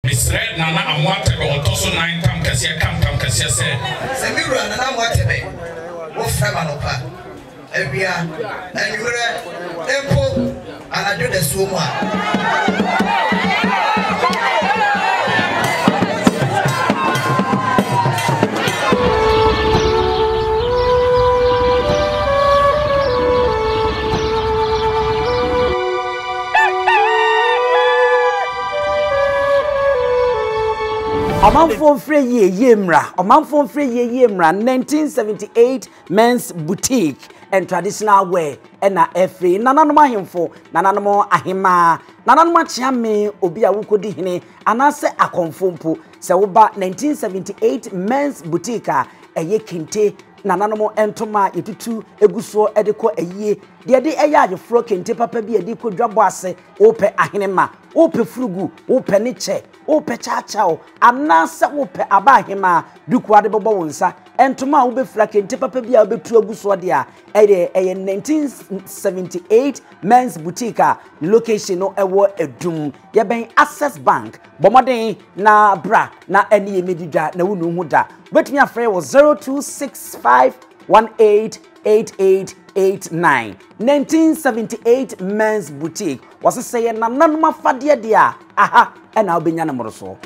Misre Nana Amwatebe or Tosso 9 Tam Cassia Cam Cassia said, Semira and Amwatebe, what Famanopa, Appiah, and you were Temple, and I do the Suma. Omanfo free ye mra. Omanfo free ye mra. 1978 men's boutique and traditional wear. Ena free. Nananoma himfo. Nananoma ahima. Nananoma chiame obi a wukodi hine. Anase akonfompo. Se woba 1978 men's boutique eye kente. Nananomo entoma yetutu eguso edeko eye. De eya ajefro kente papa bi ediko dwabo ase. Ope ahinema. Ope frugu. Ope niche. Ope chachao. Anase ope abahima. Duku ade bobo wonsa. Entoma ube kente papa bi obetu eguso de a. Eye 1978 men's boutique location no ewo edum. Yeben Access Bank. Bomoden na bra na eni emedida na wunu hu da. Betumi afre was 0265188889. 1978 men's boutique was say na nanuma fade dia aha ena obenya na moroso.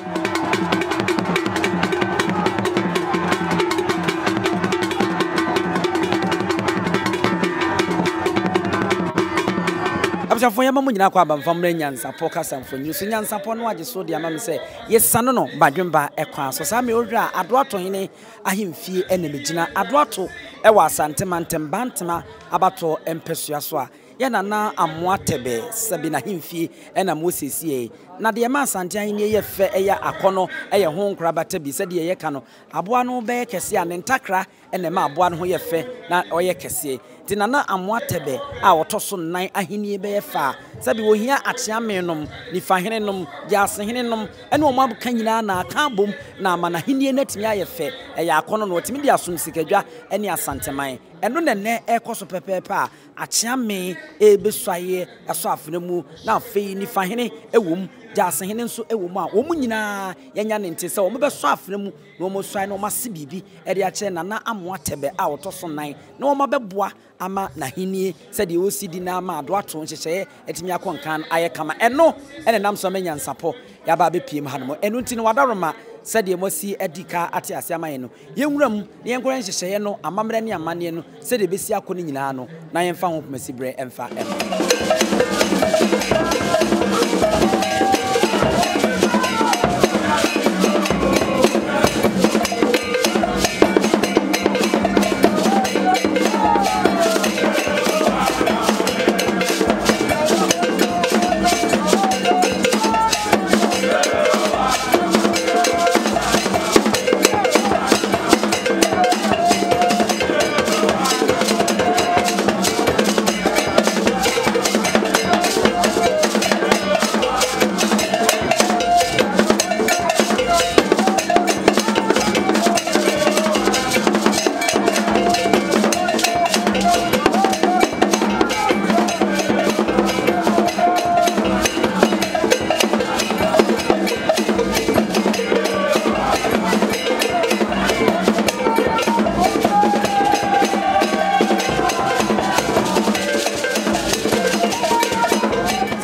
For your mamma, from Nyansapo Casam for you, Nyansapo, no, I just saw the mamma say, yes, son, no, but Jumba, a class, so Sammy Odra, Adoato in a him fee enemy, Gina, Adoato, Ewa Santimantem Bantama, Abato, and Persuaswa, Yanana, Amwatebe, Sabina Himfi, and a Musi. Na de ma santia ni ye fe eya akono eye ho nkrabata bi se de ye kano aboa no be kese a nentakra ene ma aboa no ho ye fe na oye kese ti nana amwatebe a wotoso nan ahenie be ye fa sabi wo hia acheamenom ni fa henenom jase henenom ene o mabuka nyina na aka bom na mana henie natimi aye fe eya akono no otimi de asom sikadwa ene asanteman eno nene ekoso pepepe a acheame ebesuaye eso afenemu na afei ni fa hene ewom jase hene nso ewom a wo munyina yenya ne nte se wo beso afenemu no mo suai no mase bibi e de ache nana amwatebe a wotoso nan na wo mabeboa ama na henie se de osidi na ama Adoato nhyehyeye etimi akonkan aye kama eno ene nam so Nyansapo ya ba be piem hanmo eno nti ne wadaroma se de mosi edika ate ase amaye no yenwuram ne yenkora nhyehyeye no amamre ne amane no se de besi akoni nyina no na yemfa ho pomasi bre emfa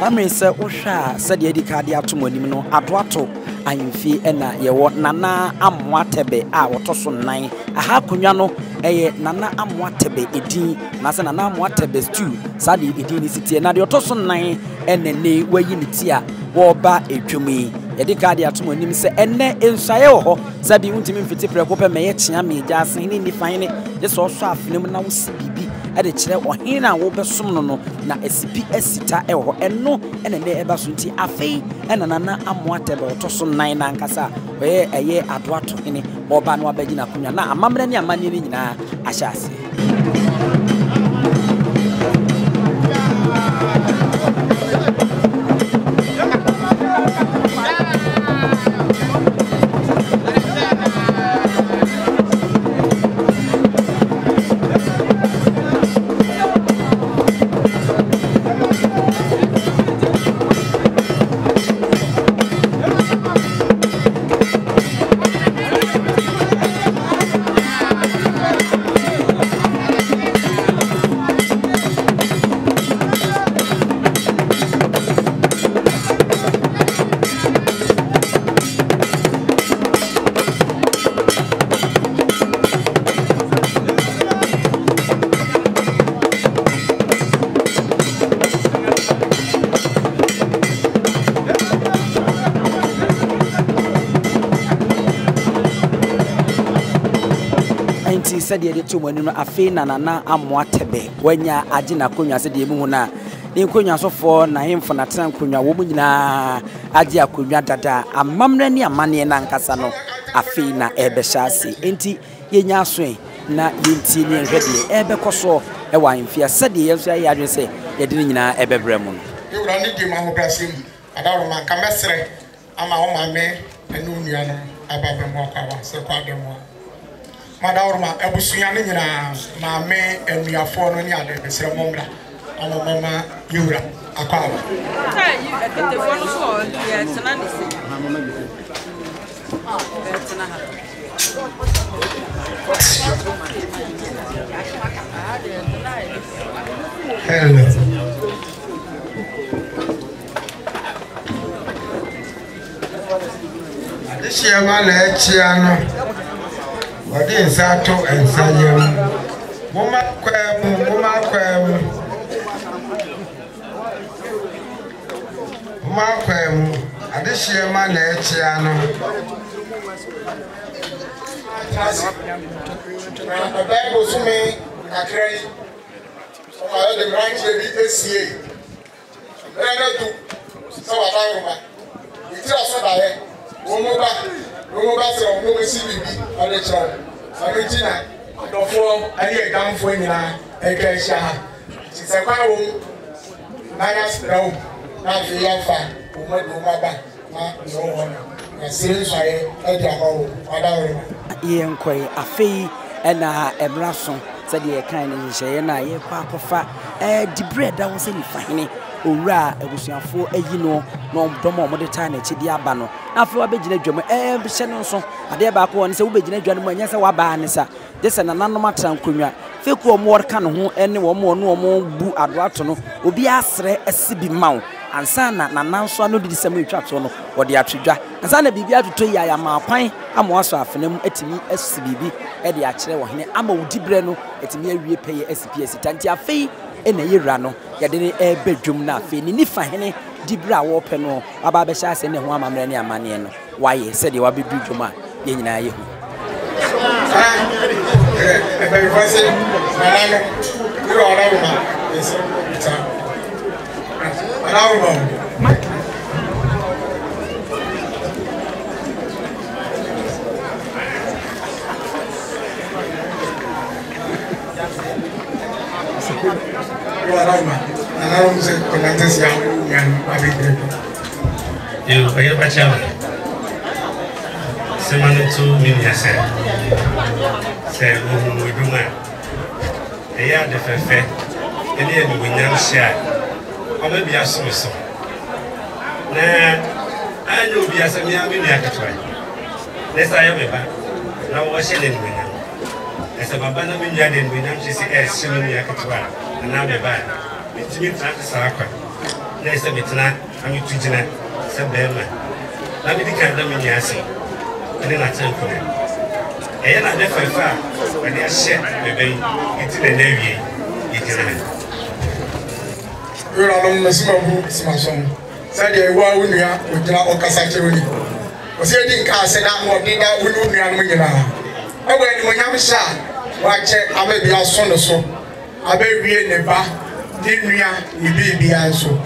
Amese Usha said the Edicadi Atomonimo, Adoato, Ayimfi, ena yewo Nana Amwatebe, Wotoso 9, Ahakunyano, Nana Amwatebe, Edi, Nasa Nana Amwatebe stew, Sadi Edini City, and Adiotoso 9, and the ne where Unitia, Warba Echumi, Edicadi Atomonim say, ene Ensayo, Sadi Untimin Fitipre, Copa Mayachami, just in the fine, just also a phenomenal CBB. Ede chere ohina wo besom no na esipi esita eho eno ene ne eba sunti afei ena nana amwatebe otoso 9 na nkasa we eye Adoato hene oba no abagina kunya na amamre ne amane ne nyina ahyase enti said the two when afei na amwatebe wenya agina konwa said the mu na nkonwa so for na hemfo na tena konwa wo mu nyina agi akonwa dada amamre ne amane na nkasa no afei na ebehase enti yenya aso na yenti ne nhwede ebekoso e wa mfia said the yeso ya adwen se yede nyina ebebrɛ mu no ewura ne di ma ho brasim adaro ma kamesre ama ho ma me enu nua no ababemu akawa se kwa demo Madawrma ebusuya ne nyina ma me enuafo no ne ade besere momra ama mama yura akwa you telefone so ya tena ni se tena ha hello adishia mala echiano wadi nsato ensayem muma kwem adishia mala echiano the Bible sume kakrai o the branch the ACA rena tu so wadawruma itira so dae Omoba se omo si bibi ade chira Argentina dofo ali egamfo nyina eka ehia ha ti se kwa wo na ya sprawo na fi ya fa omaba na no ho na sire swaye e dia ho wadawruma ye nkoi afei na emraso said ye kan ni hye na ye kwa kofa di bread a wo se ni fahene owura ebusuafo ayi no domo mo de ta na chidi aba no afei wabegina dwam be hye no so ade ba ko won se wo begina dwam mo anya se waba ne sa de se nananom atran konwa feku omo worka no ho ene wo mo no omo bu Adoato no obi asre asibi mawo ansa na nananso ano de disem etwato no wo de atwedwa ansa na bibia atoto yi aya ma kwan ama waso afenam atimi asibibi e de akere wo hene ama wudi bre no atimi awie peye SPS tanti afei ena yewra no yade ne ebedwum na afei ni nifa hene dibra wo pe no aba be sha ase ne ho amamre ne amane no waye se de wabedwum a ye nyina ye hu ebe fase na na iro ara ma yes ta ara ma Anarumse konantes ya abigre yo oya bacha semana tu minyase se uduma eya de fefe ene e ni nyam sha o me bia so na anyo bia se mi amini akatwa lesa ya beba na wo shele ni nyam lesa baba na mi nya de ni nyam si shele ni akatwa na beba mitimi traka sakwa lesa mitna ami tujina se bema na mi dika da mi nyase ene na tanko eya na de fefa ene ahye bebe iti na nawie yikira yo na no mesima bu simason sade ewa wunua ogina okasa kironi o se di nka ase na mo di da wunua no nyina ewa ni mo nyam sha wa che amebi aso no so abewie ne ba di nua ni bibia nso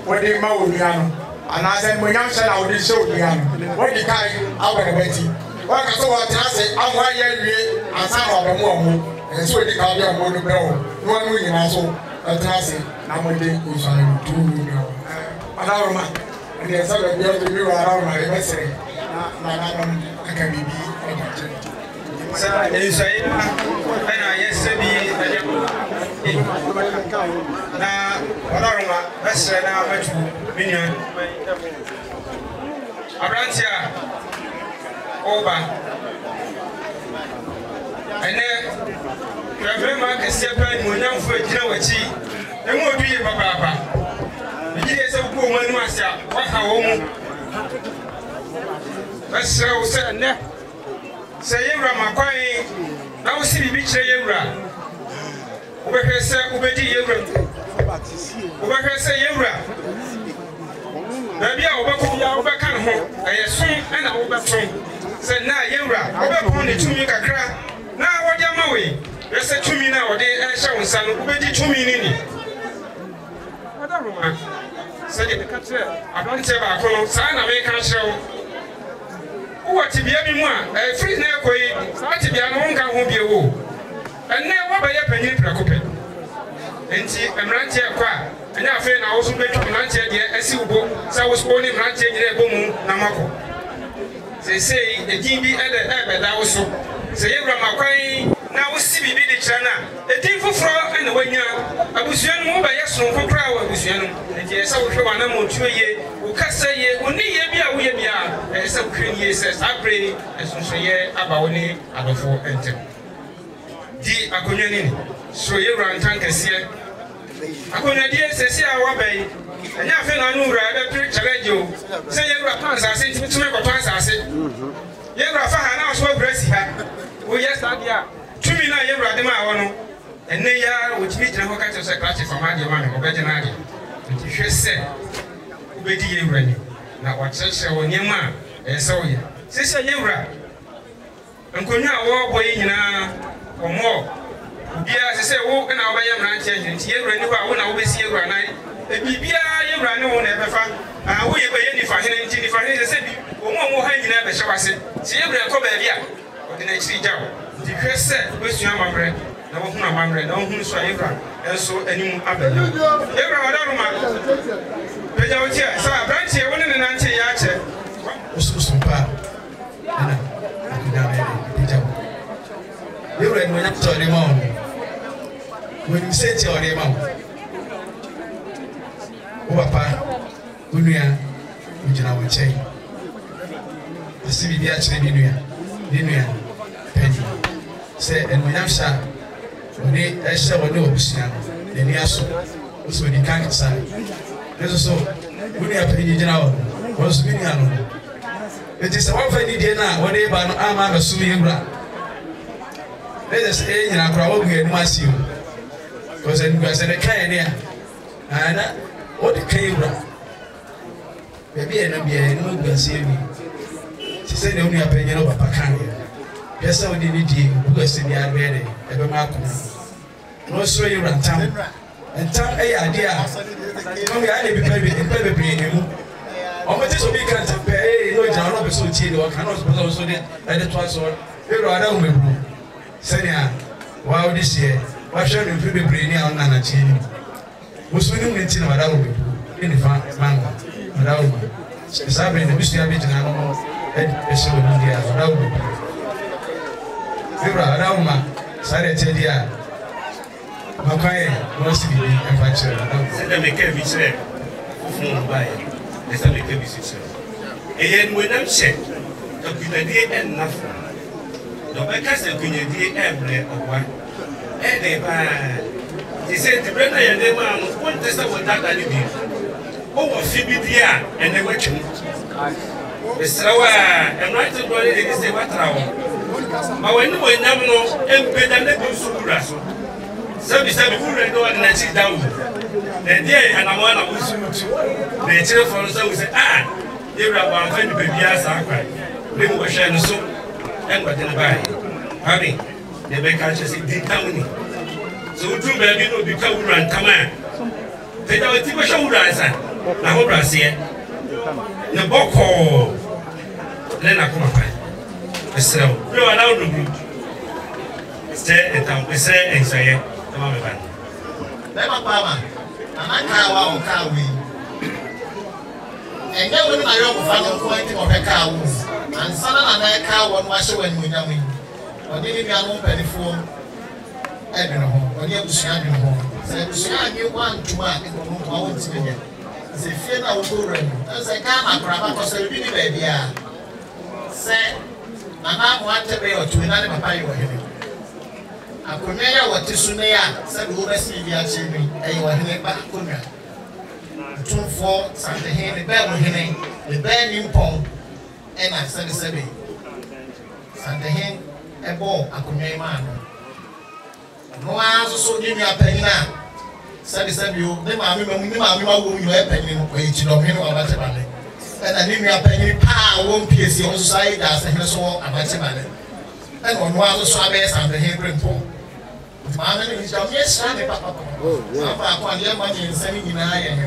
wodi ma wunua no ana se mo nyam sha na wodi she wunua no wodi kai awere beti wa ka so wa trase amwa ya wie asa na obamu omo enso di ka bia mo no brewo no anu nyina so trase na mo de usare tu no adawrma ndi esa be bia to mi wa adawrma e mesere na aka bibi e gaje sa isai ana yesebi na adawrma mesere na matu minyan abrantia oba ene problema ke sepa ni monamfo agina wachi emu oduye baba bigire se ku o manu asia wa ha wo mu basra wo se ne se yewra makwan na wo si bibi kire yewra wo be se wo be di yewra wo be se yewra na bia wo be ko ya wo be kan ho eyesun na wo be ton se na yewra wo be pon ne tumi kakra na wo dia ma we let's say 2 minutes or they shall send already 2 minutes. Madam, said the country, I don't tell our colonel, sign American show. What to be anyone, a free neck way, what to be an uncle won't be a woe. And now, by a penny preoccuped. And see, I'm not here quite. And I feel I also make a rancher, as you go, so I was born in rancher, Namako. They say the GB and the Abbott also. Say, Grandma crying, now we see me the China. A team for fraud and when you I was young more by a song for crowd was young. And yes, I will show an amount to a year, who can say, only a year we are, and some cream says, I pray, and some say, about me, I don't for enter. Di Akonyanin, so you run tankers here. Akonyadia says, I obey. And I feel I know rather challenge you. Say, you are pants, I say, to make a pants, I say. You are fine, I was so breast here. Oh, yes, I am. 2 minutes, you are the man, and they are which meet and hook at us a class from my man or better than and she said, Betty, you ready. Now, what such a one young man, and so you. Sister, you are. And could not walk away in or more. Yes, I say, walk and I'll buy a man change. You ready when I will see you at night. The BBI, you run on ever found. I will be any for him, if I had said, or more hanging at the show. I said, see, every come here. What the next job? The first set, which you are my friend. No one, my friend, no one saw Abraham, and so any more. Abraham, I don't know. But I was here, so I branch here, 1 and 90 yards. Some part. You read when I told him on. When you said to your mouth. Papa, Unia, which I would say. The city actually Dinuia, Penny. Say, and when I'm sad, when they shall know Busian, then yes, also the can't side. There's also Unia Penny General, was Miniano. It is a one for the dinner, one day by no arm of Sumimbra. Let us say in a crowd and mass you. Because then was a kind there. And what the camera? Maybe I know no good see me. She said, the only opinion of Pacania. Yes, I did it, because they are ready. Ever Malcolm. No, so you run town. And town a idea. Only I be baby. On what is a big can't pay, no, it's not so chill or cannot also at the twice or you are down with blue. Senya, wow, this year, why shall you be bringing on Nana Chin? Was we doing it in our in the farm, man, Sabe, the mystery of it now, and so around Rauma, Saretia, Makai, must be a factor. Let me get me said, by let me get me said. And when I'm said, the good and nothing. The because the good every or one. And they buy. He said, the brother and the man, one test of that I did. Oh, Phoebe, dear, and they were changed. The Sawa, and right to go in the water. But when you were never know, and better than the Suras. Some is a good door and I sit down. The day and I want to lose you. The telephone so we say, you are one friend, baby, as I cry. They were sharing so, and what in the buy. Having the baker just did down. So, two baby will become run, come on. They don't think we shall rise. I hope I see it. The Boko. Then I come up. So, you are now the group. Stay at town, we say, and say, Mamma. Never, Papa. And I can't car we. And then when I own final point of a cow, and son and I car one was when we know me. Or did you have penny for Ebenezer, or you have to share your home? Say, you want to mark it on my own together. The fear I will go in. As I can't grab a cosy baby. Say, and I want to be or to another papa you are here. I could never what to Sunea, said who received the achievement, and you are here back. 2-4, Santa Hen, the bell hinning, the bell in pong, and I said, Santa Hen, a ball, I could name man. No one also give me a penny now. Said you, the mammy, whom you have penny, which you don't know about the money. And I need me a penny, won't pierce your side as a so about the money. and on one of the Swabes and the Hebrew Pool. Mamma is your yes, Papa. Papa, your money is sending in I.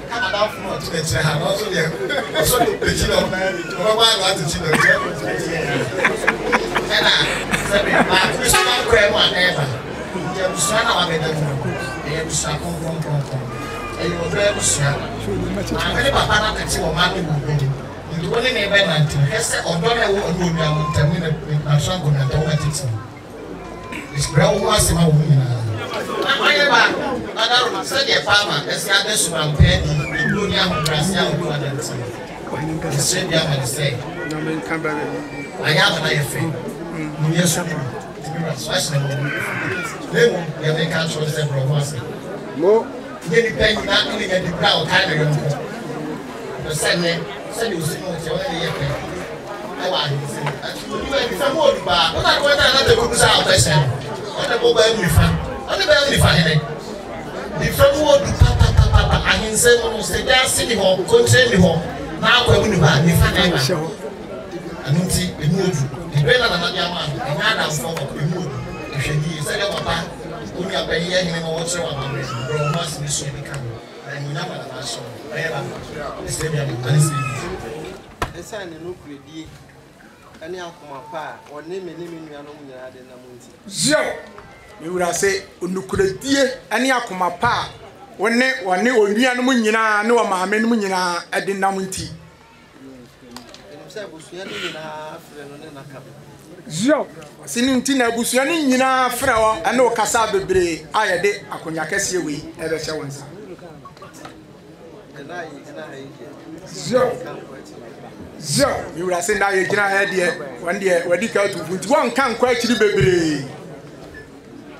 Come out from the Chahan, also there. Also, the children, what the children. And I said, my Christian grandma never. You have son of a better. You have some and you will very sure. I'm very papa that you are man. You only never until Hester or Donna will terminate with my son on the automatic. It's brown was in my woman. I said, your farmer, as the others who are paid, you young Brazil, who are the same. The same young and say, I have an affair. Yes, they will make out for several months. More. They depend not only at the crowd, the Sunday, Sunday was only I want to say, some more, but I'm going to go out. I said, on the mobile, you find on the belly finding the from what Papa, I can say, almost a gas city hall, country hall. Now, when you buy the financial, I don't see the mood, the better than the man, and I am for the mood. If you say, Papa. We are paying him also on the road, must be so become. And we never have shown. I have a stadium. The sign in Ukraine, any alcohol, or name and name in your own yard in the mountain. Zio, you would say, Ukraine, any alcohol pa, when one new Munina, no Mahaman Munina at the Namunti. Zio, sinin tina busuani nyina frawa ana o kasa bebre ayede akonya kase we ebe che wonsa. Zio, you were saying that you gina head here one day wadi ka to funti won kan kwa chiri bebre.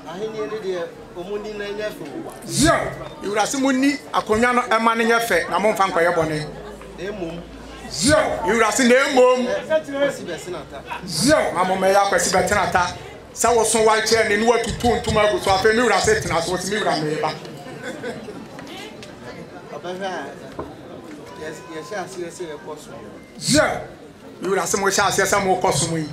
Ahini de omuni na nyafe. Zio, you were saying muni akonya no ema na nyafe na momfa nkwa yebone. Emum Zio, you are seeing the mom. Zio, I'm a yakwasi betanata. Saw some white chair and what to tune to my good so I feel you are setting us what's me. Zio, you are some more chance, yes, some more costume.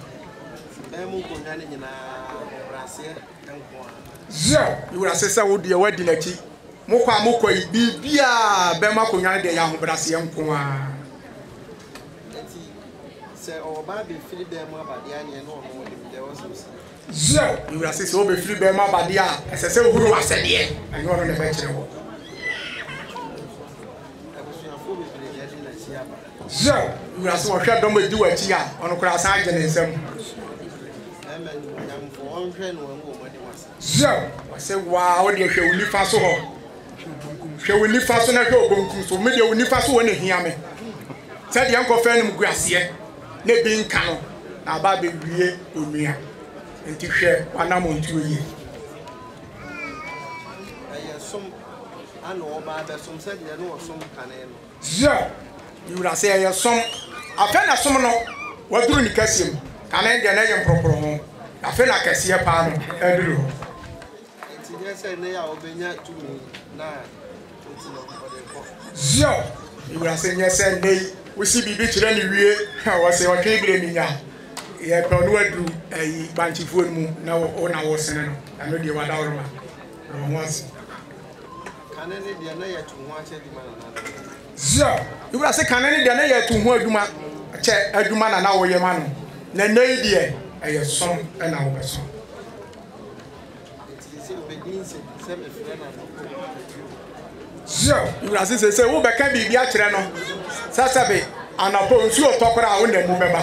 Zio, you are saying, would be a wedding at you. Moka Moko, Bia, Bemako, the young Brazilian. Or Baby Philip Badiani and all there was. Zio, you are so be Philip Badia, as I say, who was said, yeah, and you're on the bench. Zio, you are so sure don't do a chia on a cross agent and some. Zio, I said, wow, you will live fast so. She will live fast on a go, so maybe you will live fast when you hear me. Said the uncle Fenum Gracia. Ne bin kano na ba be wie onua enti hwe wanamontu yi ayesom ana oba be som said ye no som kane no ja you would say ayesom afena som no waduru ni kasiem kane de na ye propro ho afena kasie pa no aduru enti je say ne ya obenya tumi na enti no ko ja you would say yes say we see bibi chire ni wie was say okay bi ni nya ye pe no adu ayi banchifo mu na o na wo sene no ano de wada oroma no was kanene de na ya tu ho ache di mana na zia you will say kanene de na ya tu ho aduma che aduma na wo ye ma no na nei de aye som na wo beso zia you will say wo be ka bibi a chire no sasabe anapo nsu otokora wo na mu beba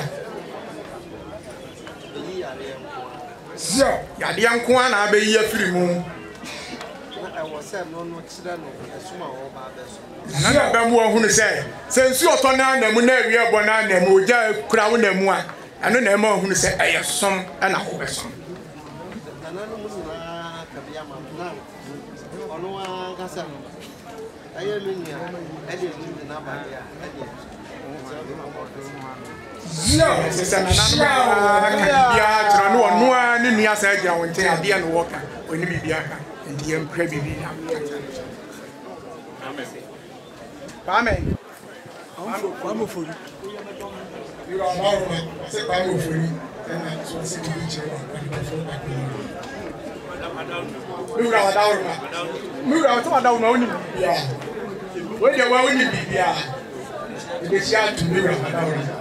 zio ya de anko ana be yi afiri mu na wo se no no kira no esuma wo ba beso na ba mu ohunu se nsu otona na mu na awie bo na mu oja kura wo na mu a ano na ma ohunu se eyesom na wo beso na no mu na kabia ma na ono wa kasa no aye menia ade ni na ba ya ade zio se na bia tro no ono a ni nua sa agira wonte ade no woka oni bibia ka ndi empre bibi na amen amen for you are more se pa mo for you and so see the picture and before that. Mura down. Mura to down only. Yeah. When you are winning, yeah. It is hard to Mura down.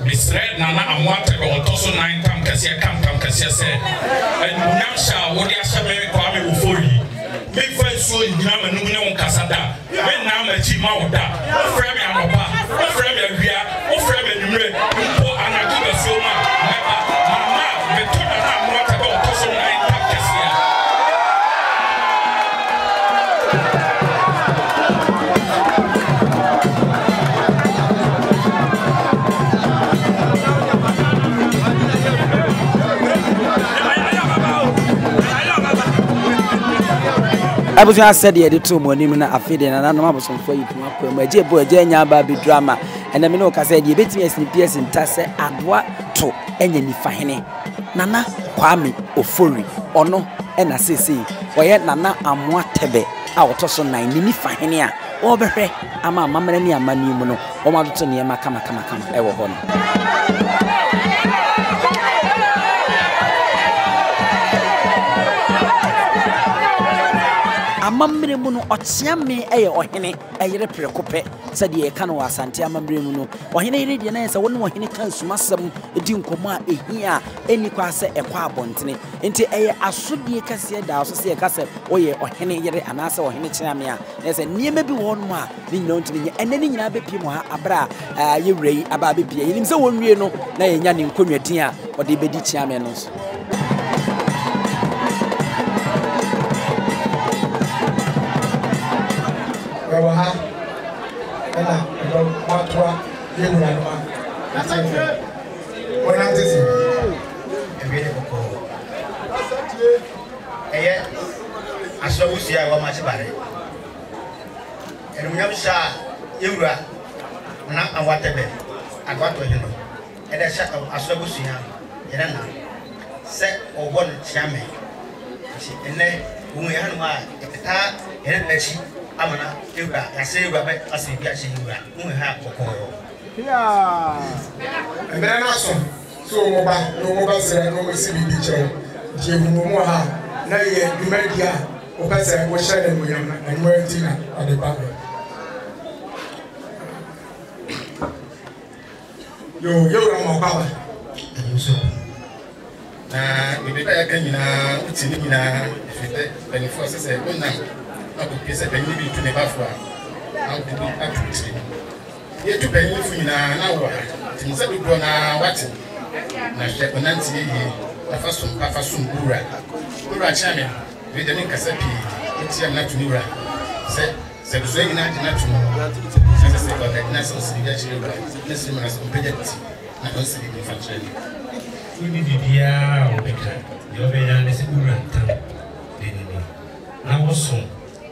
Mr. Nana, I want to go to so 9 times because you can't come because you said, and Nyansapo, what you say, me kwame ufori. Me first so you know me no kasada. Me na me chi ma oda. O frame me anopa, o frame me wia, o frame me numre. Mpo anatu be so ma. Mama, me to na I want to go to so 9 times because you. I was just said the two more name na afide na no mabosom for you kuma ma je bo je nya ba be drama and me no ka said the betimi SNPS ntase Adoato enya ni fahene nana kwame ofori ono na sesi oye nana amoa tebe a otoso 9 ni fahene a obehwe ama mamre ni amani mu no o ma doto ne ma kama e wo ho no amamre mu no ochiame eye ohene eyere prekope sade ye kan wasante amamre mu no ohene yere de na yesa woni ohene kan sumasem edi nkomo a ehia eni kwa se ekwa abontene enti eye asodie kase da so se kase oye ohene yere anase ohene chiame a yesa niema bi won mu a ni nyina ontini nya enani nyina bepie mu ha abra ye wrei aba bepie yinim se wonwie no na ye nya ne nkonwadin a ode bedi chiame no so Waha, ena, matua, yewura noma. That's it. What am I saying? Ebele boko. Eye, asawusia wa machibare. Enunyamsha yewura na awatebe. Adoato hino. Ede sha asawusia yenana. Se obon chiame. Ene umuya hanu a ekata enechi amana ewura yase ewura be asibia che ewura mu ha kokoyo yeah mbere na so mo ba sere no mo sibi di che je mu ha na ye dumedia o ba sere wo share mu yam na mo antina ade ba yo ewura mo kwa ba so mi be ya kan nyina utini nyina fite benefo se onna aku pese benni bi tu ne ba fo a ku bi atuti ye tu benni fu nyina na wa tin se bi do na wati na hye onanti ye afa sum bura chame bi de ni kasa pi etiam na tu ni wura se do nyina di na tu se ko da na so si ya chire ba na si ma so pejati na ko si bi fa chire ni bibia obeka yo be ya ne se bura tan de ni na wo so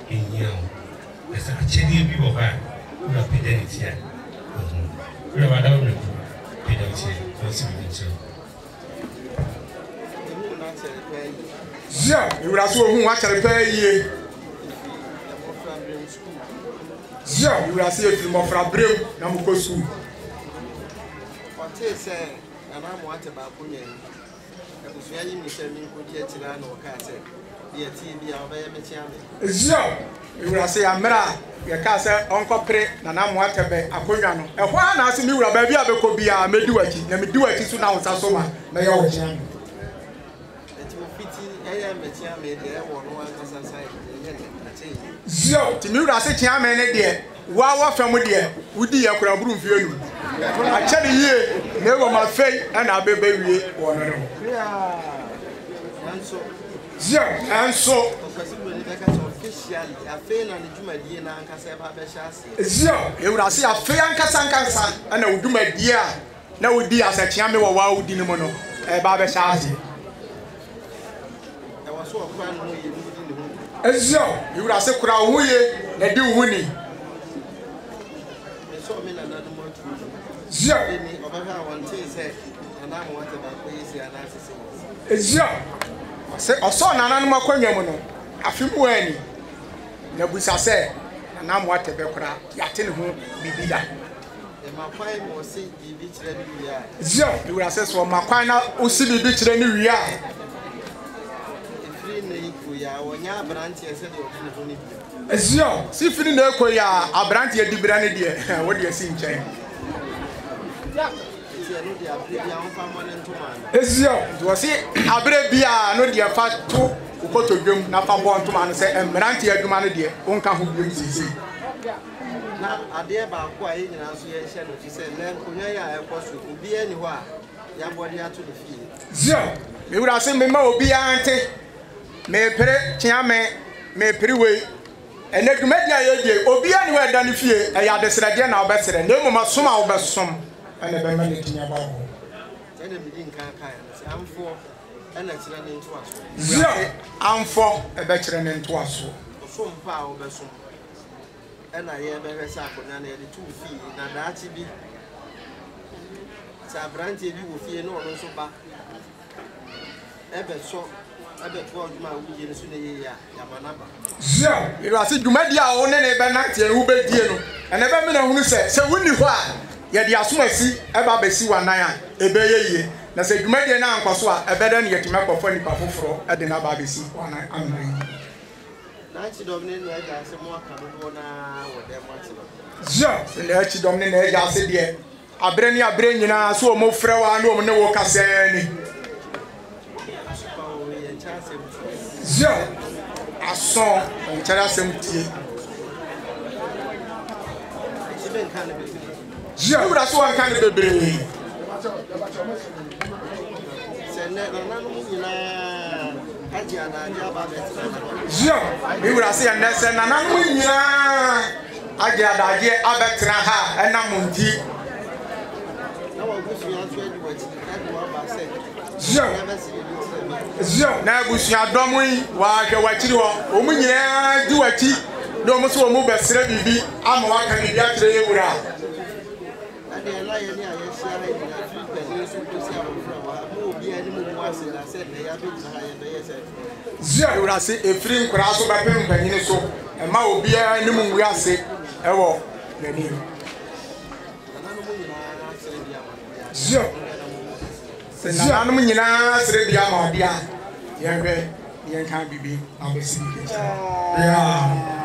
enyao esa achedi bi wo ba ura pedantia ura ba dawo ku pedantia so si bi nche ya ura so hu wa chere pa yie ya ura se fi mo fra brem na mo ko school o te se ana mo ate ba ko yen e bu so yi mi se mi ko die tira na o ka se ye ti bi a ba ye me chiame ya ura se amra ye ka se onko pre na mo ate be akonwa no e ho na se mi ura ba bi abeko bia medi waki na medi waki so na wo sa so ma na ye wo chiame eti mo fiti e ye me chiame de e wo no an kasa sai ye ne ate zio ti mi ura se chiame ne de wa wa fam de wudi ye kura buru mfie nu a chede yie na wo ma fei na abebe wie wo no no nanso zio anso officially afe na ne dwumadie na ankasa e ba be sha ase zio e wura se afe ankasa na wudwumadie a na wudi asachiame wo wa wudi ne mo no e ba be sha ase e wo so okra no ye ni di ne ho ezio iwura se kura wo ye na di wo ni so me na na mo tu zio ni obaba won te se na mo wate ba ko yesi ana sese ezio se oso na na no akwanya mu no afimu ani na busa se na mo wate be kura yate ne ho bibida makwai mo se bibi kire ni wiya zio iwura se so makwai na osi bibi kire ni wiya efri na iko ya wonya branche se de ofini ho ni bi ezio si fini na eko ya abranti edibira ne de wo de si nchen ezio do si abre bia no de fa to ukoto dwem na fa bo ntoma no se emranti adwuma no de wonka ho bi sisi na ade ba ko ayi nyina so ye hye no ti se le nkonya ya ekoso obi ani ho a ya body ato ne fie zio me wura se me ma obi ante me pere chiame me pere we ene dwumadia ye die obi ani ho da ne fie e ya desrede na obesere na emu masoma obesom ene be ma ne tinya ba ho ene mi din kan kan se amfo ene kire ne nto aso zio amfo e be kire ne nto aso so mpa a obesom ena ye be hwesa akonya na ye de tu fie na daachi bi sa branche bi wo fie no ono so ba ebe so ebe ko djuma wuje ne so ne ye ya manaba zia ira se dwumadi a wo ne ne be na tie wo be die no ene be me na hunu se wuni ho a ye de asomasi eba ba si wanan a ebe ye ye na se dwumadi na ankoso a ebe da ne ye time kofo ni pa foforo e de na ba be si wanan amran na chi domne no eja se mo aka do na wo de mo chi zia se le chi domne na eja se de abre ni abre nyina so mo frɛ wa na o ne wo kasa ni zia aso nchara semtie zia wura so wan kan bebre se ne na no nyina aji ana ja ba be zia mi wura se na se na na mu nyina aji adaje abetra ha ena munti na wa gusu ya so edi wati ka do ba se zio na busia domu wa hwe wachiri ho o mu nyina di wachi do mo so o mu besere bibi ama wa kan bi akire ewura ade la ye ni aye sia ha ni na fi pe ni so ko sia wo fra wa mo obi ani mo wa se na se ne ya be na ha ye be ye se zio ewura se efiri nkura so ba pem panyin so e ma obi ani mu nwi ase e wo nani zio na nanu nyina sere bia ma bia ye hwe ye kan bibi abesi bi ya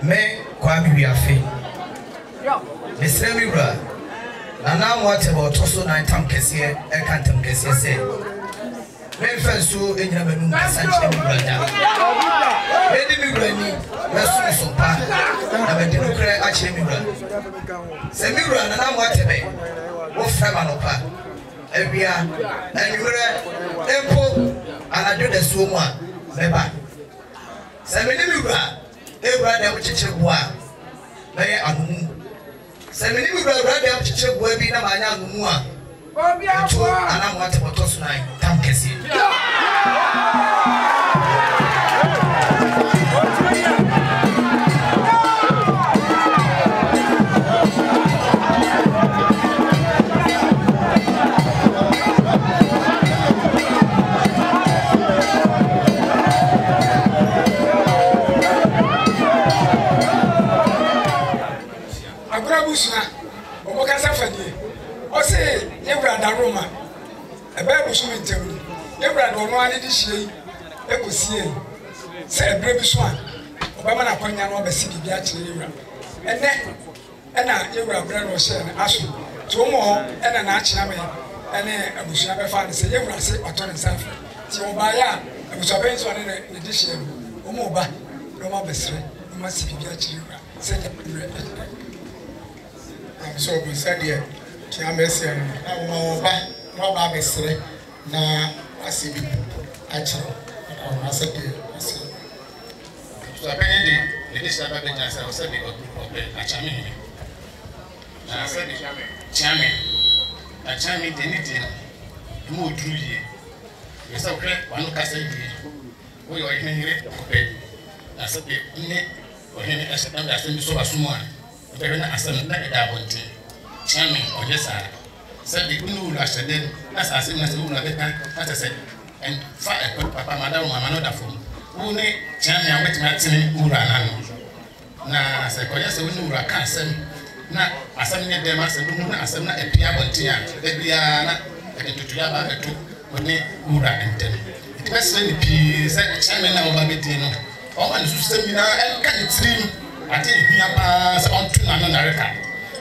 me kwa bibi afi mesre mi bra na mo atebo toso na tam kese e kan tam kese se me fanso enyina banu kasa nche mi bra da edi mi bra ni mesu so pa na be dinu kre a che mi bra se mi bra na mo atebe wo fra ma no pa ebia enwure empo anadwo da so mu a beba se me ni mi bra ebra da chiche bua na ye anumu se me ni mi bra da chiche bua bi na ma anya anumu a to ana mo atebo to so na tam kesi busua obokasa fadie o se yewura da Roma ebe busu ntemu yewura do no ani di hie ekosie se ebre bi so a obama na kwanya no obesi bibia kire yewura ene ɛna yɛwura brɛ no ɔhyɛ no aso to mo hɔ ɛna na akyena me ɛne abusua bɛfa no sɛ yɛwura se ɔtɔ ne nsa afɛ nti ɔbaeɛ a abusua bɛyɛ nso ɔne ne de hyɛ no ɔmo ba na ɔmo abɛsrɛ ɔmo asi biribi akyerɛ wura sɛ yɛwura ɛkyerɛ so ɔbu sɛdeɛ tia mɛsɛ no na ɔmo ɔba na ɔba abɛsrɛ na asi bi akyerɛ ɔmo asɛdeɛ asɛ so abɛnyɛ de ne de hyɛ abɛbɛ gyina sɛ ɔsɛ de ɔbɛ akyame hene na sɛ de kyame akyame de ne de no mu oduru yie yɛsɛ wohwɛ wano kasa yie woyɛ ɔhene yere ɔbɛ na sɛ de ne ɔhene ɛhyɛ nam de asɛm bi so wasom a ɔbɛhwɛ na asɛm na ɛda abɔnten kyame ɔyɛ saa sɛ de wone wura ahyɛde na sɛ asɛm na sɛ wowura bɛka na sɛ sɛ ɛmfa papa madaro mama no da fam wo ne kyame a wobɛtumi atene wura n'ano na sɛ kɔyɛ sɛ wone wura ka asɛm na asɛm ne dɛm asɛm wohu na asɛm na apia abɔnten a da biara na ɛde ntotoyɛ aba abɛto wone wura ntɛm nti bɛsrɛ ne pii sɛ kyame na wɔba bɛdin no ɔma ne susɛm nyinaa ɛnka ne tirim ate ɛhia paa sɛ ɔnto n'ano nareka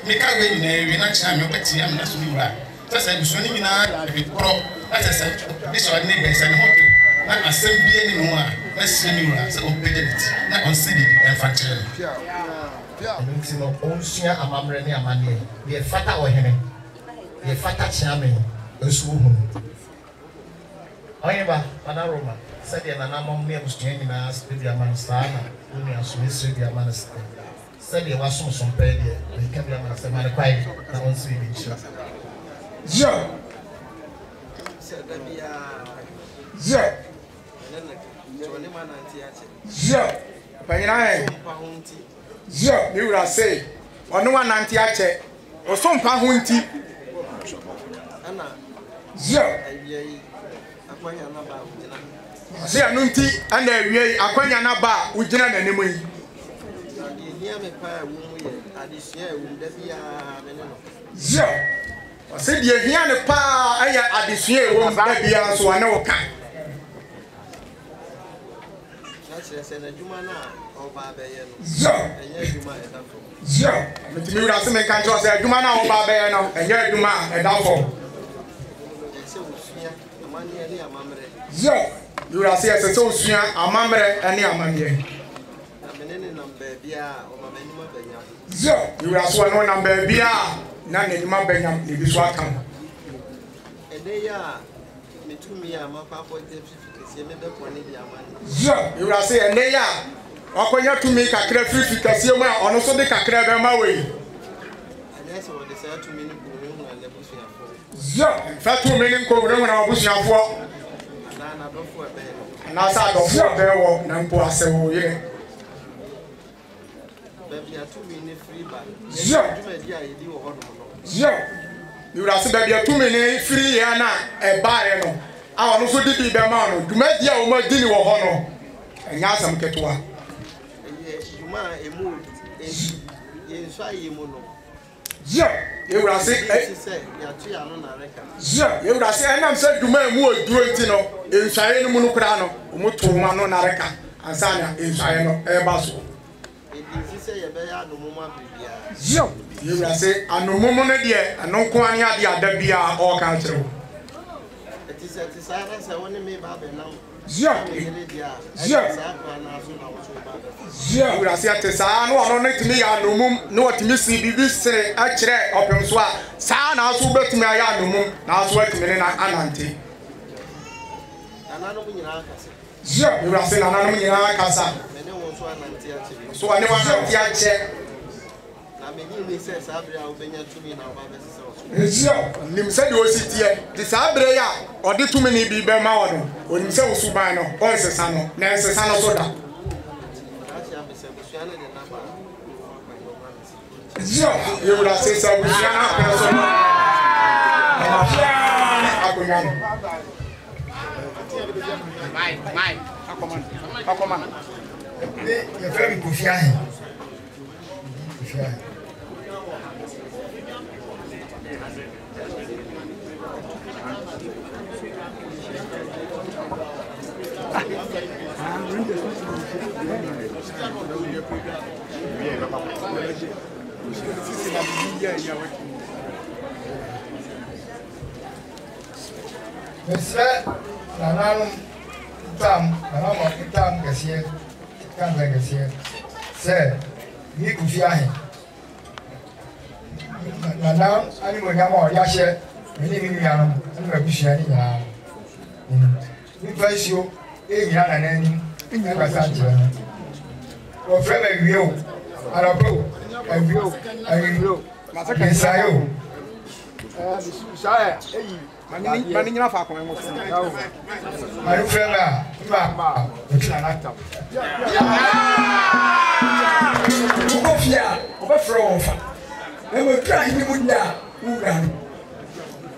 meka wei nyinaa wie na kyame wobɛtia me na so ne wura sɛ sɛ abusua no nyinaa ɛbi korɔ na sɛ sɛ de hyɛ ɔde ne bɛnsɛ ne ho to na asɛm bi ani no a na hyɛ ne wura sɛ ɔmpɛgya ne ti na ɔnsɛ biribi ɛmfa kyerɛ no ɛno nti no ɔnsua amammerɛ ne amanneɛ deɛ fata ɔhene deɛ fata kyame nso wohu ɔhene ba Fada Roma sɛdeɛ nanamɔm ne abusua nyinaa sɛ bi ama no saa na wo nua so ɛsrɛ bi ama no sɛdeɛ wasomsom pɛɛ deɛ ɛka bi ama no sɛ ma ne kwae na ɔnsɛ bi nkyerɛ me wura say ɔno wa nante akyɛ ɔsompa ho nti ana akwanya na ba wugina se ɛno nti ana awie akwanya na ba wugina n'anim yi nia me pa wo mu yɛ adesua ewu da bia me ne no ɔsɛ deɛ hia ne pa ɛyɛ adesua ewu da bia so ɔne wo ka na kyerɛ sɛ n'adwuma na ɔba abɛyɛ no ɛnyɛ adwuma ɛda fo metumi wura se menka nkyerɛ sɛ adwuma na ɔba abɛyɛ no ɛnyɛ adwuma ɛda fo ɛsɛ wosua amanneɛ ne amammerɛ wura se ɛsɛ sɛ wosua amammerɛ ne amanneɛ na mene ne nam baabi a ɔma m'anim abɛnyam wura so ɔno nam baabi a na n'anim abɛnyam na ebi so aka no ɛnɛ yɛ a metumi a makɔ akɔgye fifi kɛseɛ mebɛkɔ ne de ama ne wura se ɛnɛ yɛ a wakɔnya tumi kakra fifi kɛseɛ mu a ɔno so de kakra bɛma wei ɛnyɛ sɛ wɔde saa tumi no kɔwurawura n'abusuafoɔ fa tumi ne nkɔwurawura w'abusuafoɔ anaa n'adɔfoɔ ɛbɛyɛ no anaasɛ adɔfoɔ bɛɛ wɔ na mpo asɛ wo yere baabi a tumi ne firi ba dwumadi a yɛdi wɔ hɔ nom no wura se baabi a tumi ne firi yɛ na ɛbaeɛ no a ɔno so de bi bɛma no dwumadi a wɔn adi ne wɔ hɔ no ɛnyɛ asɛm ketewa dwuma a ɛmu yɛnso ayɛ mu no yɛwura se sɛ yɛato yɛ ano nareka yɛwura se ɛnam sɛ dwuma a ɛmu ɔduro nti no nsuaeɛ no mu no koraa no ɔmo to mu ano nareka ansa na nsuaeɛ no ɛreba so ɛdi nsi sɛ yɛbɛyɛ anomom abiribiara yɛwura se anomom no deɛ ɛno nko ane adeɛ ada biara ɔreka kyerɛ wo ɛti sɛ te saa na sɛ wo ne me ba bɛnam wura se ɛte saa na ɔno ne tumi yɛ anomom na wɔtumi si biribi sere akyerɛ ɔpem so a saa na aso wobɛtumi ayɛ anomom na aso watumi ne anante wura se nananom nyinaa kasa so ɔne wanante akyɛ nim sɛdeɛ ɔsi teɛ nti saa berɛ yi a ɔde tumi ne bi bɛma wɔ no ɔnim sɛ wo suban no ɔnsesa no na ɛnsesa no so da yɛwura se sɛ abusua no apɛ so akonnwa no yɛfrɛ me Kofi Ahe Mesra nananum tam nanama tam kasiye kan da kasiye se ni kufi ahe nanam ani mo nyama o ya hye ni mi nuanum ani ba bushia ni ya ni faisio e nyina nanani ni ba sanje o frema wieo arabo wieo ayiro masayo saya mani nyina fa kon mo so mari frema ba o tla na tam ko fia o ba fro fa e mo try ni mu nya ura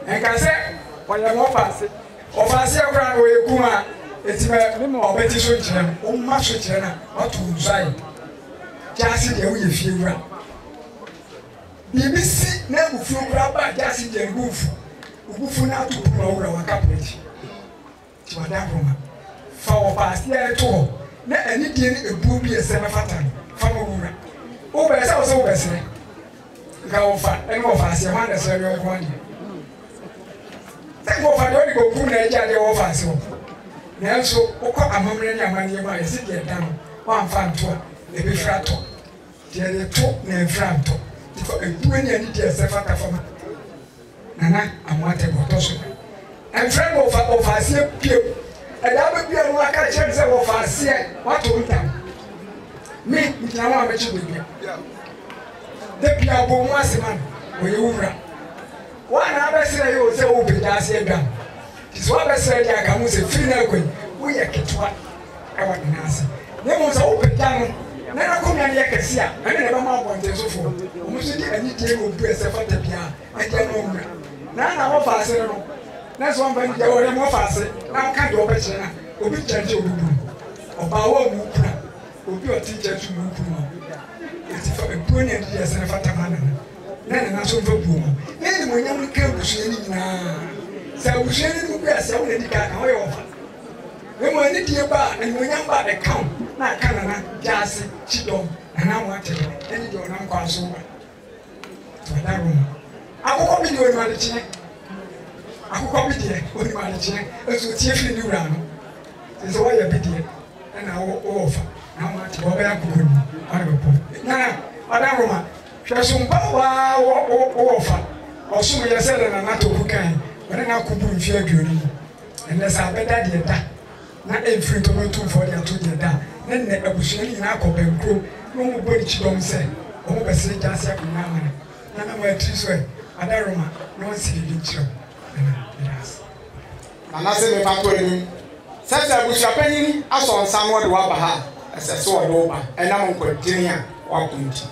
en ka se o ya mo fa se o fa se kura no e kuma etime o beti so kire o ma so kire na o tu zai jasi de o ye fie ura bibisi na bufu kura ba jasi de bufu ubufu na to pro ura wa kapeti ti wa da roma fa o fa se e to na ani die ni ebu bi ese na fata fa mo ura o be se o se o be se ga o fa eni o fa se ma na se yo ko ani se ko fa do ni ko ku na ja de o fa se o na so o ko amamre ni amani ma e se de dan wa fa nto e be fra to de to na fra to ti ko ebu ni ani de se fata fa ma nana amwate boto so en friend of asie pie e da be bia no aka che se of asie wato ntam me ntina wa me che bia de bia bo mu aseman o ye wura wa na ba sire yo se o be da asie gam ti so ba sire dia ka mu se free na kwen wo ye ketwa e wa na ase ne mo se o be da no na na ko mi an ye kesia ene ne ba ma bonte so fo o mu se di ani die o bu se fata bia e de no wura na wo fa ase no na so mba ndi wo mo fa ase na ka de wo be kire na obi change obubu oba wo mu kura obi o ti change mu kura eti fa ebu ni ndi ase na fata mana na so mfa bu mo ni mo nyam ka busu ni nyina sa busu ni mu bia sa wo ni ka ka wo yo fa we mo ni die ba ni mo nyam ba de kan na ka na jase chidom na mo ate ni de ona nkwa so ba to da ro akoko bi ni ma de chine akoko bi de oni ma de chine eso tie firi ni wura no so wa ya bi de na wo fa na ma ti wo ba ya kuku ni ara be po na ada roma hwe so mpa wa wo fa osumu ye se na to ku kan wona na kubu mfi aduoni ene sa beda de da na efiri to no tu for de ato de da na ne abusuani na akobenkro no mo bodi chidom se o mo besere jase akuna amana na ma triso adaroma no si di chiro na se me pato ni sasa abusu apanyini aso nsa no de wa ba ha ese so de wo ba ena mo nkwadini a wa kunti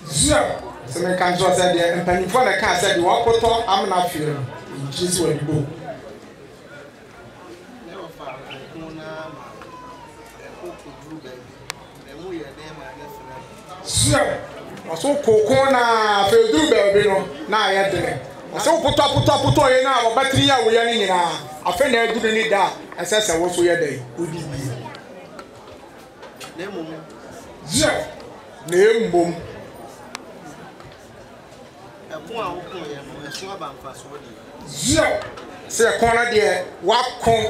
zia se me kan so se de empanifo na kan se de wa poto amna afire nchi so de bo zia waso kokon na fedu bebe no na ya de waso puto ye na wa battery ya wo ya ni nyina afa na adu ni da asasa wo so ya dai odi bi Nemo zia nembom ẹ̀kún àwọn okùn yẹn mọ̀ ẹ̀sùn àbànfàsọ́ di. zia se kona de wakon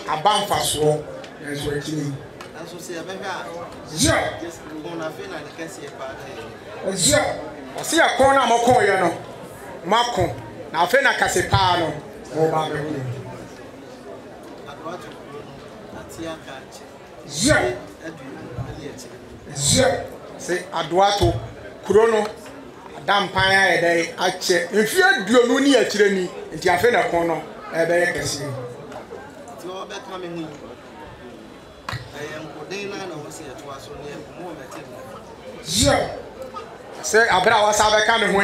abamfaso enso akini Nanso se ẹbẹhwẹ a. zia Kún na fe na ne kẹsì ẹ pa ẹ. zia ose ya kona mokon ye no makon na afa na kase pa no wo ba be wo Adoato ati aka ache. zia Edu ali ache. zia se adoato kuro no dampan ya dai ache mfi aduonu ni akire ni nti afa na kon no ebe ye kase Ti o be ka me hu. Nkoden na wo se eto aso ne mo mete. zia se abra wa sa be ka me hu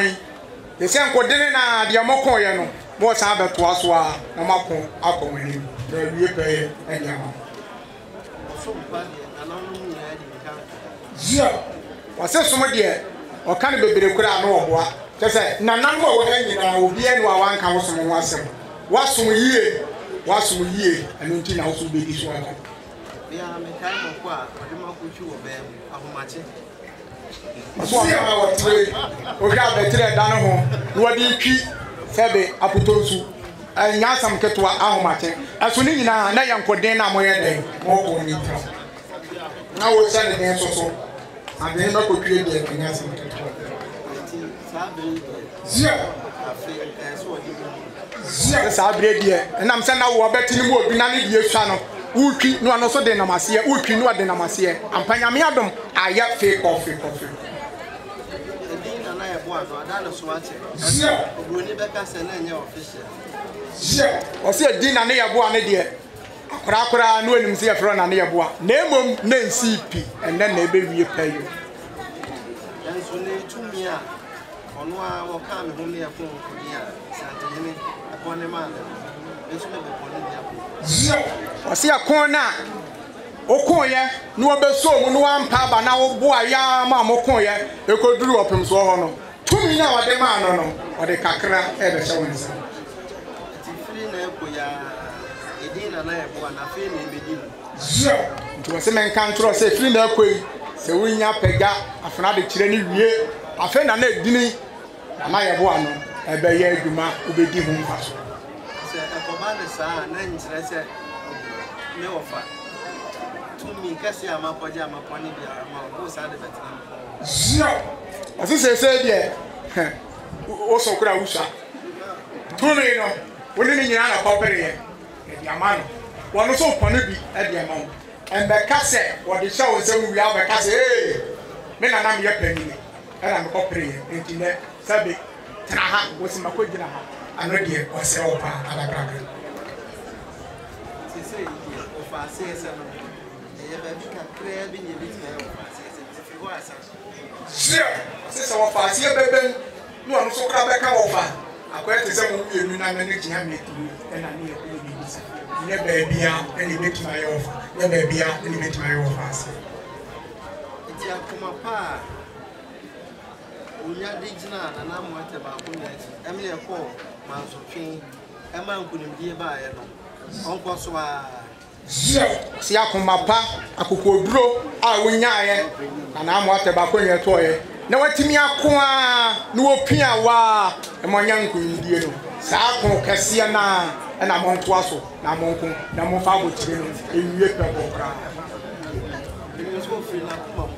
ye se nkoden na de mokon ye no mo sa be to aso a na makon akon wani na wie pe enya ma So mpa de anamu ni ya de ka. zia wase somo de o kan bebere kura na oboa kese nanan mo wo nyina obi enu a wanka wo somo ho asem wasum yie anu nti na wo so be di so aka Yeah, me kind of qua, but the more you obey, how much? So I was saying, we got the three down home. What do you keep? Sebe aputosu. Nyansam ketewa ahomate. Aso ni nyina na yankoden na moye den. Mo ko ni tra. Na wo se ne den so. Aden ba ko tue de nyansam ketewa. Zia sabre die. Enam se na wo beti ni mo obi na ne die sua no. Utwi no ano so de na mase. Utwi no de na mase. Ampanyame adom aya fake coffee. Zia. Obroni beka se na enye official. Zia. O se di na ne yabo ane de. Akura no anim se yefro na ne yabo a. Na emom na NCP enne na ebe wie payo. Enso ne tumi a ono a wo ka me ho me yakon kodi a santene akone ma enso ne be koni dia. Zia. O se akon na okoye no obeso mu no ampa ba na wo bo aya ma mokoye ekoduru opem so ho no. Tumi na wade ma no wade kakra ebe hye wonsa. Tifiri na ekoya edina na ebo na fe na ebedi. Zia. Nti wose men kan tro se firi na ekoi se wunya pega afana de kire ni wie afa na edini na yebo ano ebe ye adwuma obedi hu mfa so. Se ekoba de sa na nkyere se me ofa. Tumi kasi amapoja amaponi bia ma go sa de betina. Zia. Ase se de o so kura usha. Tumi no woni ni nyina na popere ye. E dia ma no. Wono so pone bi e dia ma. Embe kase wo de sha wo se wi aba kase me na na me ye panini. E na me popere ye. Enti ne sabe tena ha wo se makogina ha. Ano de o se o pa adabraga. Se o fa se no. E be bi ka kre bi ni bi se o fa se fi go asa. Zia. Se wo fa se beben no ano so kura beka wo fa. Akwete se mo mienu na me ne gina me tu e na ne e bi bisa. Ne baabia ene beti my offer. Ne baabia ene beti my offer. Iti akoma pa. Unya digina na na mo ate ba ko nyachi. Eme ye ko manso twen. E ma nkunimdie ba ye no. Onko so a Zia. Si akoma pa akokoduro a wonyaye na mo ate ba ko nyetoye. Na watimi akoa na wopia wa e mo nyankunimdie no. Sa akon kese na monto aso na monko na mo fa botire no ewie pe bokra ni so fi na kuma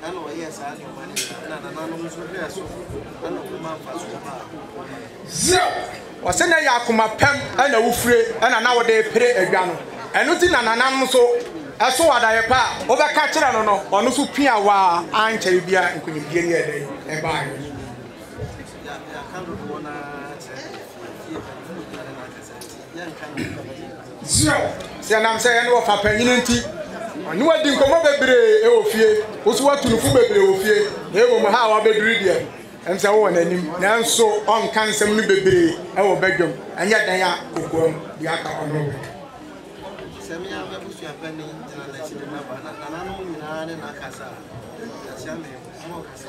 ana o yes ani o mani na no so be so ana o ma fa so ba Zia. O se na ya akoma pem ana wufure ana na wo de pere adwa no eno ti na nanam so eso wada ye pa o be ka kire no ono so pia wa ankere bia nkunibie ne ede e ba yo ya kan do na Zia. Se nam se ene wo fa panyini nti oni wadi nkomo bebre e wo fie wo so watunufu bebre wo fie na ewo mo ha wa beduri de em se wo nanim na nso on kan sem ni bebre e wo bedwom anya dan ya kokom bi aka ono se mi ya be busu apani na na chide na ba na no nyina ne na kasa ya sia me mo kasa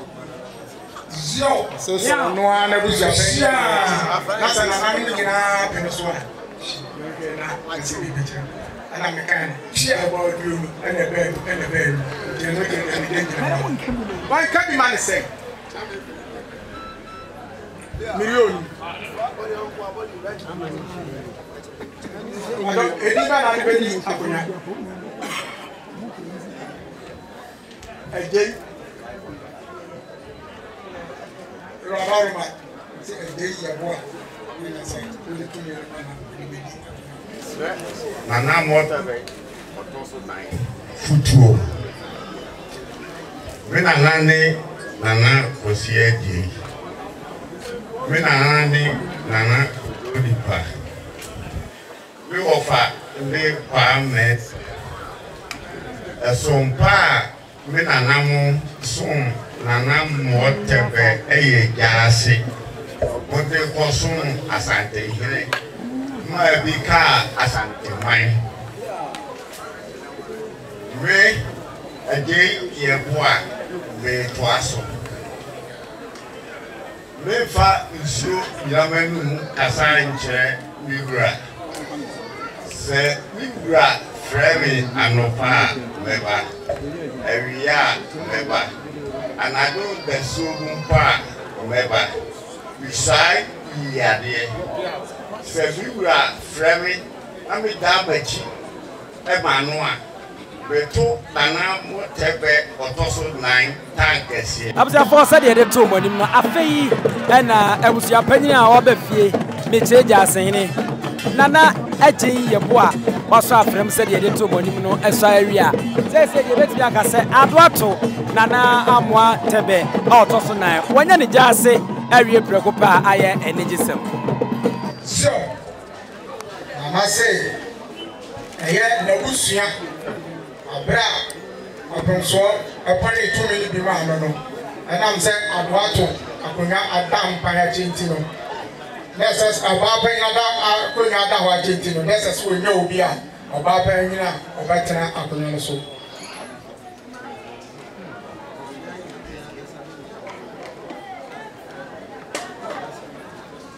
Zio. So no ana busu apani na sa na na nyina peneso na asibi betre ana mekan share about you and the bed you know get why can't the man say million ediba na bedi akonya ejei robarma se ejei ya boa ni na sai ni tumi Nana mota futuo. Mina nani nana osiedi. Mina nani nana odipa. We offer the parmet. Sompa mina namu som nana motebe eye jasi. Mote kosum asante hire. Ma bika asante mai me ade ye boa me toaso me fa nsu yamanu kasa nche mibra se mibra Fremi Anopa Meba, Area Meba, and I know the Sumpa Meba. Beside Yadie, Sevilla Fremi, I'm a Dabachi, Emanoa. Absa for said the two money no afei na abusua panyin a obafie mecheja asene nana agyin ye boa waso afrem said the two money no eso area say the betimi aka say Adoato nana amwa tebe otoso 9 wonya ne jase awie preko pa aye enegisem so mama say eye na busua abra aponso epane tumi ni bi ma no and am say Adoato akonya adam pa ya chinti no necess ababa nyada akonya ada wa chinti no necess we nya obi a ababa nyina obetena akonya no so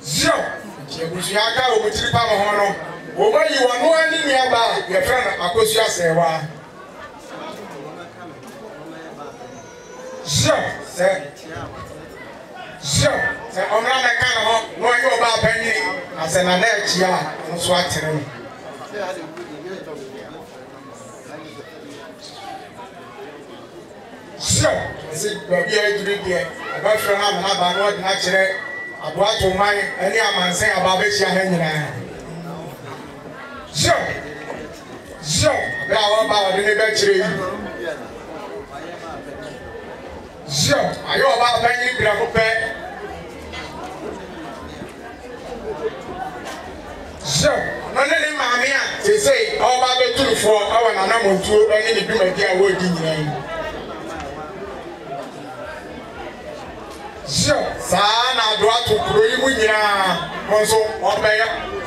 zio chebusu aka obutiri pa mo ho no wo ma yi wonu ani ni aba ye friend akosu asewa Se omra me kana ho no yo ba panyi ase na na echi a no so atere no se ba bi e duri bi e aba fro na na ba no de na kire Adoato man ani amanse aba be chi ha nyina bra wa ba de ne be kire yi ayo ba panyi bra ko pe no ne maami a se sei o ba be turufo awa na na montuo eni ni dumadi a wo di nyina yi sa na Adoato kuro yi mu nyina mo so o be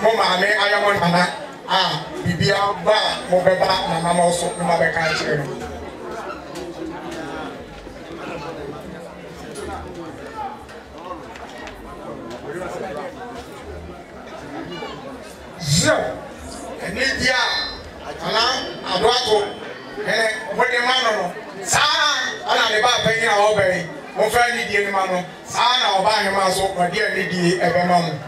mo maami ayamo nana a bibia ba mo be ba na mama so mo be ka kire and India, Adoato, and what the man, Sana, and the Bapay, our bay, or friendly dear man, Sana, or buying my soap, my dear lady, ever man.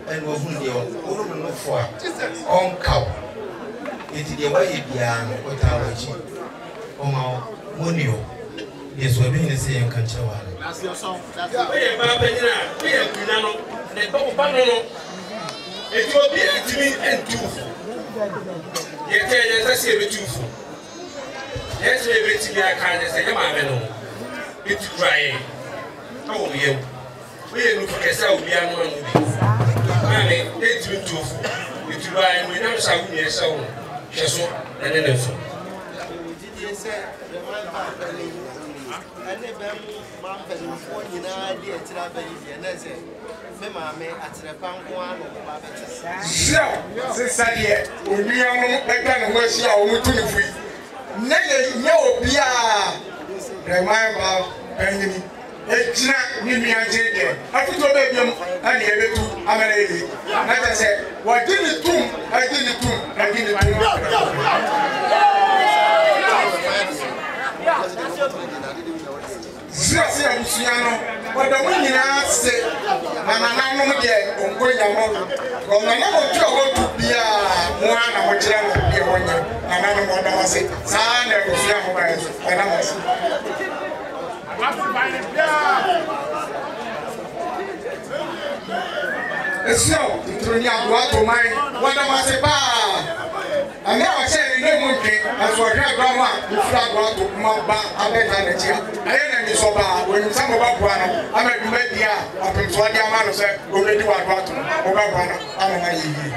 and was on the old for on cow. It is the way beyond what I was on our money. Yes, we're being the same country. That's your song. That's the way about the banana. It will be a to me and two. Yes, I say it too. Yes, we can't say, come on, it's dry. Oh, we look for a cell, we are not. Mammy, it's been too. It's dry, we don't sound near so. Just so, and then so. Sisi abusuano wada munyi na ase na nananom de onkonya mo ko nana mo twa wo tubia mo ana mo kire mo de wonya nananom wada wase saa na abusuano mo ba yeso na mo se Esio intronia Adoato mai wada wase ba and now I said, no monkey, as for your grandma, you flag out to Mamba, I bet on the chair. I am so bad when some of our one, I may be made here, up in Swadia man said, go ready to Adoato, over one, I'm a year.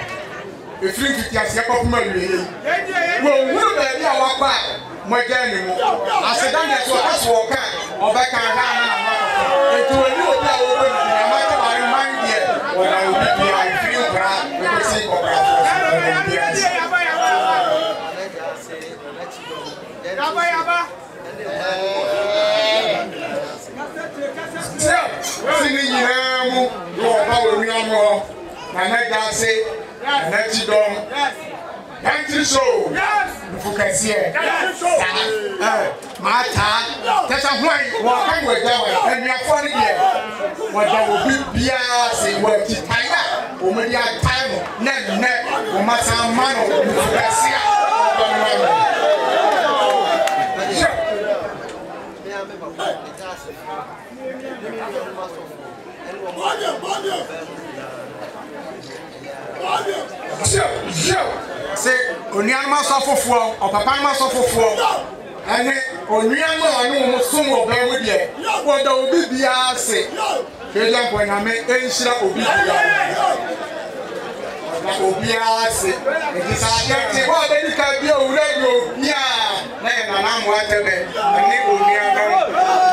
The 350 years of money. Well, who may be our back, my game? I said, that's what I walk or back on and to a new power, no matter what I remind you, when I will be here, I feel proud, because I see what Sini nyinamu ko pa we nyamu na na ga se na ti dom country show fukasie mata tesa hwan wo kan we da wa enu afọ ni de wo da wo bibia se wo ti taya o me dia time na o ma sa ma no fukasie say onianma sofofo o papa ma sofofo ane onianma anu musumo ba mu de wo da obi bia se keja ko na me enhira obi bia obi ase e sa jeti wo be ni ka bia owura ni obi a na e na mo atebe ani onianma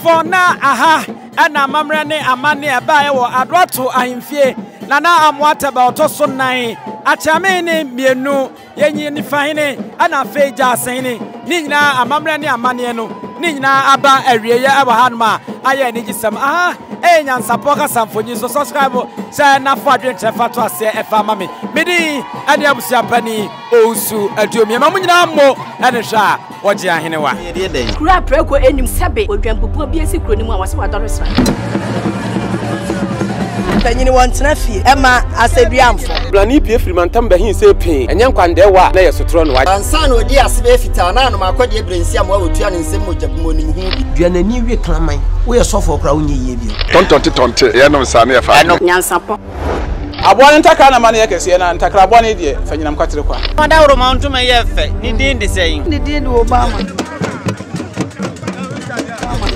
for na aha ana mamre ne amane aba e wo Adoato ahemfie na na amwata ba otoso nan achame ne mienu yenyi ni fahine ana feja asene ni nyina amamre ne amane no ni nyina aba awieye aba hanma aye ni gisam Nyansapo kasamfonyi so subscribe say na fo adwente fa to ase efa mame medi ade abusia pani ousu aduomi ma munyina mo ene hwa woje ahene wa kura preko enim sebe odwampopo bi esi kuro ni mu awase wadore sra tanyini wantena fie ema aseduamfo blani pie frimantam bahin se pin enye nkwande wa na yesotro no wa ansa no di asebe fita na no makode ebrensi am wa otua ne nsem mojabumo ni hu bi duanani wie klaman wo ye sofo kra wo nye bi tontonte ye no nsane ye fa Nyansapo aboa ntaka na mane yekese na ntakra aboa ne die fanyinam kwatere kwa mada woro ma ntoma ye fe ni din de sayin ni din de Obama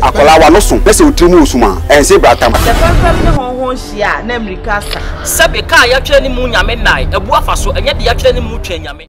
akola wa no so pese otrimu osuma ense bratam the problem ne honhon hia na America sa sebe ka ya twere ni mu nyame nai ebu afa so enye de ya twere ni mu twa nyame